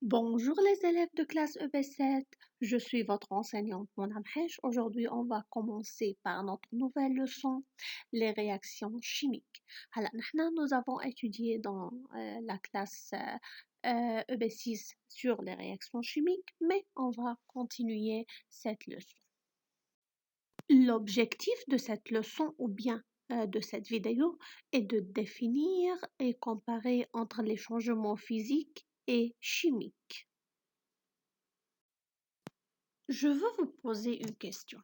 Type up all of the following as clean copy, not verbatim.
Bonjour les élèves de classe EB7, je suis votre enseignante Mona Mhesh. Aujourd'hui, on va commencer par notre nouvelle leçon, les réactions chimiques. Nous avons étudié dans la classe EB6 sur les réactions chimiques, mais on va continuer cette leçon. L'objectif de cette leçon ou bien de cette vidéo est de définir et comparer entre les changements physiques et chimiques. Je veux vous poser une question.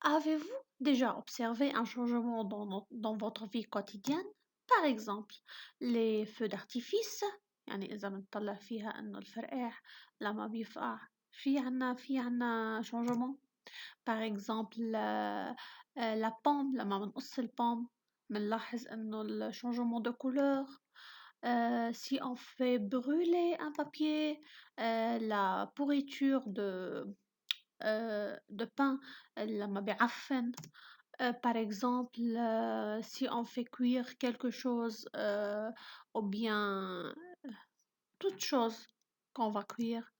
Avez-vous déjà observé un changement dans votre vie quotidienne? Par exemple, les feux d'artifice. يعني إذا بنطلع فيها إنه الفرقاع لما بيفقع في عنا changement. Par exemple, la pomme لما بنقص البوم بنلاحظ إنه le changement de couleur. Si on fait brûler un papier, la pourriture de pain لما بيعفن. Par exemple, si on fait cuire quelque chose ou bien toute chose qu'on va cuire.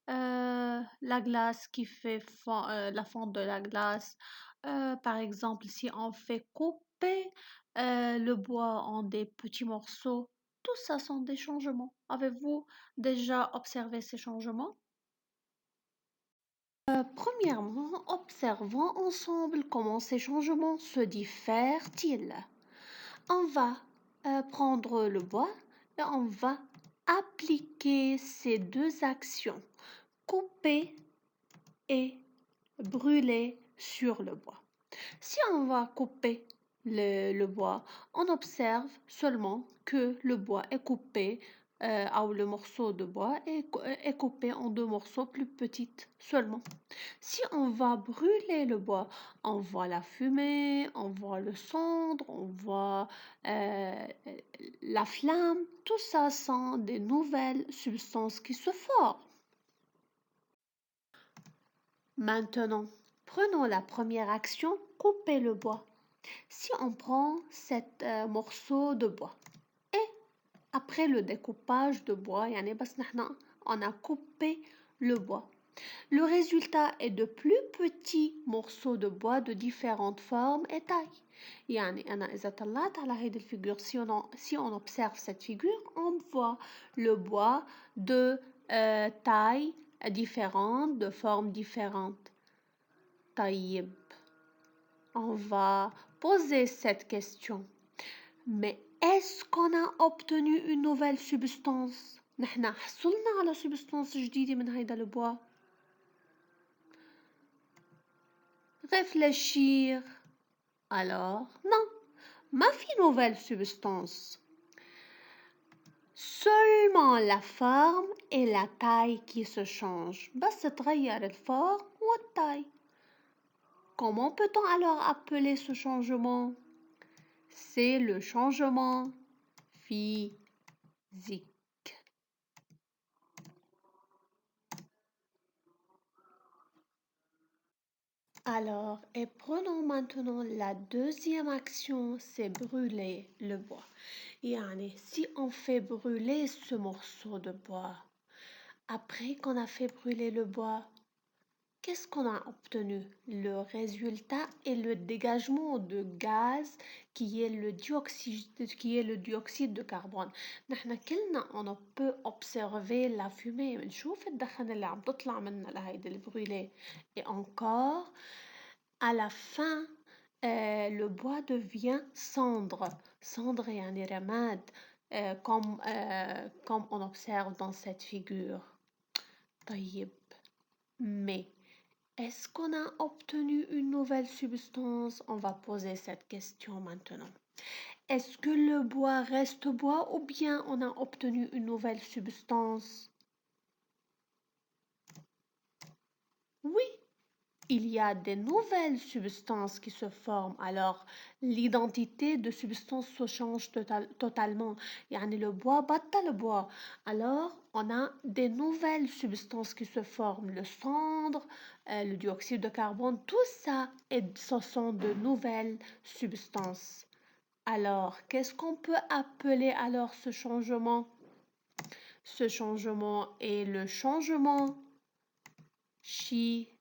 La glace qui fait la fonte de la glace. Par exemple, si on fait couper le bois en des petits morceaux, tout ça sont des changements. Avez-vous déjà observé ces changements? Premièrement, observons ensemble comment ces changements se diffèrent-ils. On va prendre le bois et on va appliquer ces deux actions, couper et brûler sur le bois. Si on va couper le bois, on observe seulement que le bois est coupé, ou le morceau de bois est coupé en deux morceaux plus petits seulement. Si on va brûler le bois, on voit la fumée, on voit le cendre, on voit la flamme. Tout ça sont des nouvelles substances qui se forment. Maintenant, prenons la première action, couper le bois. Si on prend cet morceau de bois et après le découpage de bois, on a coupé le bois. Le résultat est de plus petits morceaux de bois de différentes formes et tailles. Si on observe cette figure, on voit le bois de tailles différentes, de formes différentes. طيب. On va poser cette question. Mais est-ce qu'on a obtenu une nouvelle substance? نحن حصلنا على substance جديدة من هيدا البوا. Réfléchir. Alors, non. ما في nouvelle substance. Seulement la forme et la taille qui se changent. بس تغير الفورم والتاille. Comment peut-on alors appeler ce changement? C'est le changement physique. Alors, et prenons maintenant la deuxième action, c'est brûler le bois. Si on fait brûler ce morceau de bois, après qu'on a fait brûler le bois, qu'est-ce qu'on a obtenu? Le résultat est le dégagement de gaz qui est le dioxyde de carbone. نحن كلنا on peut observer la fumée بنشوف الدخن اللي عم تطلع منها لهيدي البرûlée. Et encore, à la fin, le bois devient cendre. Cendre يعني رماد, comme on observe dans cette figure. طيب. Mais est-ce qu'on a obtenu une nouvelle substance? On va poser cette question maintenant. Est-ce que le bois reste bois ou bien on a obtenu une nouvelle substance? Oui, il y a des nouvelles substances qui se forment. Alors, l'identité de substance se change totalement. Le bois batta le bois. Alors, on a des nouvelles substances qui se forment. Le cendre, le dioxyde de carbone, tout ça, ce sont de nouvelles substances. Alors, qu'est-ce qu'on peut appeler alors ce changement? Ce changement est le changement chimique,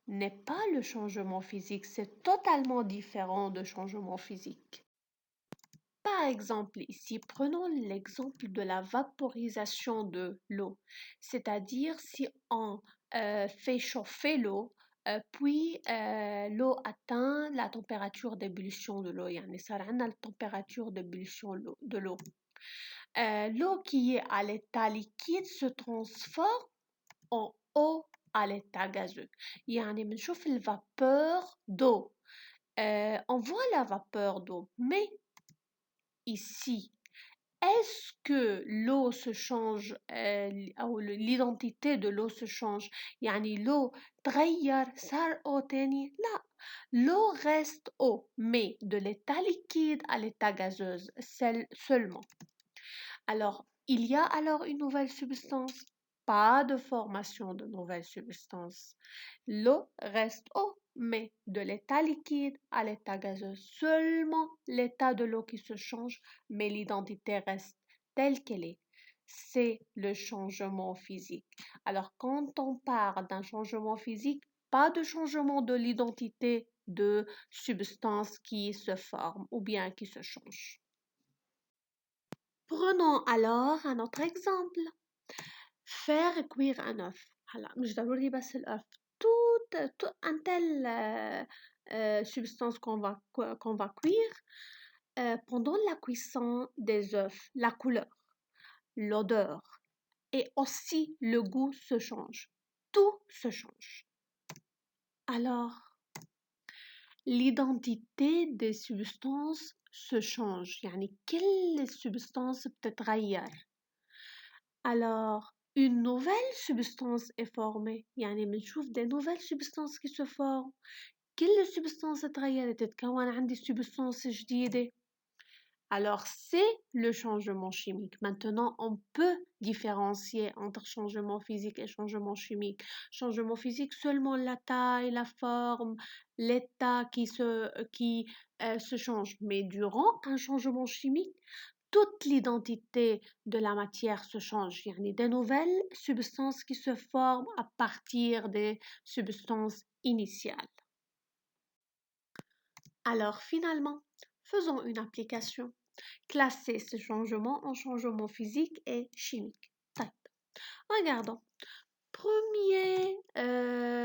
n'est pas le changement physique, c'est totalement différent de changement physique. Par exemple, ici, prenons l'exemple de la vaporisation de l'eau, c'est-à-dire si on fait chauffer l'eau, puis l'eau atteint la température d'ébullition de l'eau, يعني صار عندنا la température d'ébullition de l'eau. L'eau qui est à l'état liquide se transforme en eau à l'état gazeux. يعني بنشوف الvapeur d'eau. On voit la vapeur d'eau, mais ici, est-ce que l'eau se change أو l'identité de l'eau se change يعني l'eau تغير صار eau تاني لا l'eau reste eau mais de l'état liquide à l'état gazeuse seulement alors il y a alors une nouvelle substance pas de formation de nouvelle substance l'eau reste eau mais de l'état liquide à l'état gazeux seulement l'état de l'eau qui se change mais l'identité reste telle qu'elle est. C'est le changement physique. Alors, quand on parle d'un changement physique, pas de changement de l'identité de substance qui se forme ou bien qui se change. Prenons alors un autre exemple. Faire cuire un œuf. هلا مش ضروري بس الأف. Tout un tel substance qu'on va cuire pendant la cuisson des œufs, la couleur, l'odeur et aussi le goût se change. Tout se change. Alors, l'identité des substances se change. يعني كل السبستانس بتتغير. Alors, une nouvelle substance est formée. يعني بنشوف des nouvelles substances qui se forment. كل السبستانس اتغيرت تتكون عندي substance جديدة. Alors, c'est le changement chimique. Maintenant, on peut différencier entre changement physique et changement chimique. Changement physique, seulement la taille, la forme, l'état qui se change. Mais durant un changement chimique, toute l'identité de la matière se change. Il y a des nouvelles substances qui se forment à partir des substances initiales. Alors finalement, faisons une application. Classer ces changements en changements physiques et chimiques. طيب. Regardons. Premier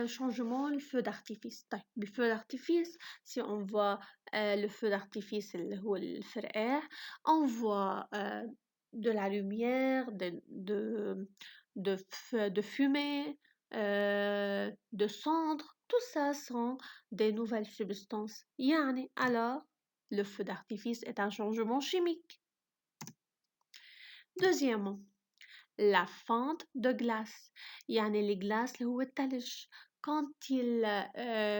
changement, le feu d'artifice. طيب. Le feu d'artifice, si on voit le feu d'artifice, اللي هو الفرقاع, on voit de la lumière, de fumée, de cendres. Tout ça sont des nouvelles substances. يعني, alors, le feu d'artifice est un changement chimique. Deuxièmement, la fonte de glace. يعني les glaces اللي هو الثلج. Quand il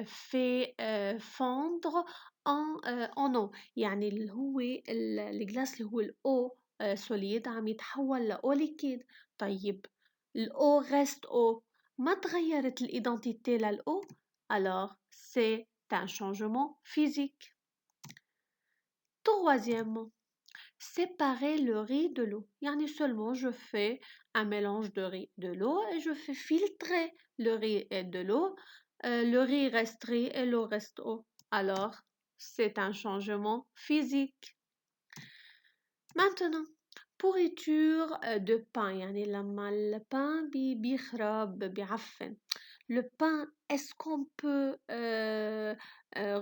fait fondre en eau. يعني اللي هو الجلاس اللي هو الأو solide عم يتحول لأو liquide. طيب الأو reste eau. ما تغيرت الإيدنتيتي للأو. Alors, c'est un changement physique. Troisièmement, séparer le riz de l'eau. Yani seulement je fais un mélange de riz de l'eau et je fais filtrer le riz et de l'eau. Le riz reste riz et l'eau reste eau. Alors, c'est un changement physique. Maintenant, pourriture de pain. يعني لما البان بيخرب بيعفن. Le pain, est-ce qu'on peut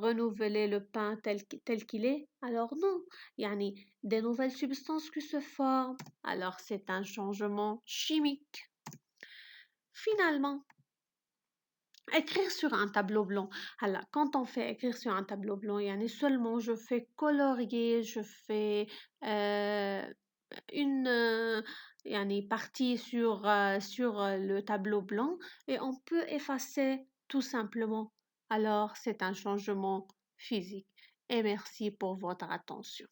renouveler le pain tel qu'il est? Alors non. يعني des nouvelles substances qui se forment. Alors c'est un changement chimique. Finalement, écrire sur un tableau blanc. Alors, quand on fait écrire sur un tableau blanc, يعني seulement je fais colorier, je fais une يعني partie sur le tableau blanc et on peut effacer tout simplement. Alors, c'est un changement physique. Et merci pour votre attention.